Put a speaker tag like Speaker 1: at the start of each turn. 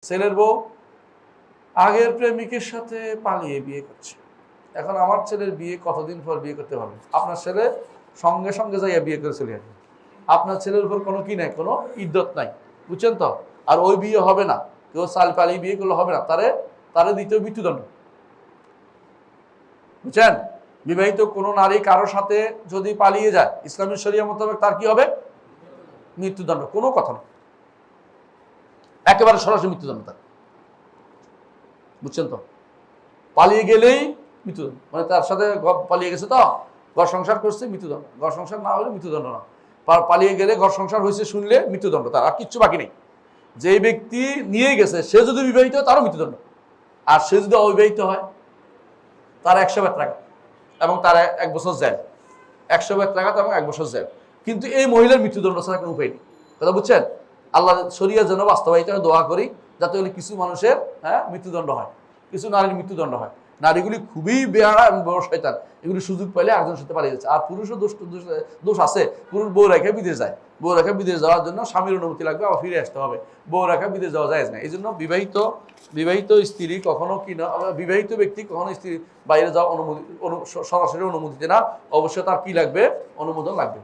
Speaker 1: ছেলের বউ আগের প্রেমিকের সাথে পালিয়ে বিয়ে করছে। এখন আমার ছেলের বিয়ে কতদিন পর বিয়ে করতে পারবে? আপনার ছেলে সঙ্গে সঙ্গে যাইয়া বিয়ে করে চলে আসবে। আপনার ছেলের উপর কোনো কি নাই, কোনো ইদ্যত নাই, বুঝছেন তো? আর ওই বিয়ে হবে না, কেউ চাল পালিয়ে বিয়ে করলে হবে না, তারে দ্বিতীয় মৃত্যুদণ্ড, বুঝছেন? বিবাহিত কোনো নারী কারোর সাথে যদি পালিয়ে যায় ইসলামী শরিয়া মোতাবেক তার কি হবে? মৃত্যুদণ্ড, কোনো কথা নেই, একেবারে সরাসরি মৃত্যুদণ্ড তার, বুঝছেন তো? পালিয়ে গেলেই মৃত্যুদণ্ড, মানে তার সাথে পালিয়ে গেছে তো, ঘর সংসার করছে, মৃত্যুদণ্ড। ঘর সংসার না হলে মৃত্যুদণ্ড না, পালিয়ে গেলে ঘর সংসার হয়েছে শুনলে মৃত্যুদণ্ড, তার আর কিচ্ছু বাকি নেই। যে ব্যক্তি নিয়ে গেছে সে যদি বিবাহিত হয় তারও মৃত্যুদণ্ড, আর সে যদি অবিবাহিত হয় তার 100 বেত্রাঘাত এবং তার 1 বছর জেল, 100 বেত্রাঘাত এবং 1 বছর জেল। কিন্তু এই মহিলার মৃত্যুদণ্ড ছাড়া কোনো উপায় নেই, কথা বুঝছেন? আল্লাহ শরিয়া যেন বাস্তবায়িত দোয়া করি, যাতে করে কিছু মানুষের মৃত্যুদণ্ড হয়, কিছু নারীর মৃত্যুদণ্ড হয়। নারীগুলি খুবই বেহারা এবং বড় শয়তান, এগুলি সুযোগ পাইলে একজনের সাথে পালিয়ে যাচ্ছে। আর পুরুষও দোষ আছে, পুরুষ বউ রেখে বিদেশ যায়, বউ রেখে বিদেশ যাওয়ার জন্য স্বামীর অনুমতি লাগবে, আবার ফিরে আসতে হবে, বউ রেখে বিদেশ যাওয়া যায় না। এই জন্য বিবাহিত স্ত্রী কখনো কি না, বিবাহিত ব্যক্তি কখনো স্ত্রী বাইরে যাওয়া সরাসরি অনুমতি দেয় না, অবশ্যই তার কি লাগবে? অনুমোদন লাগবে।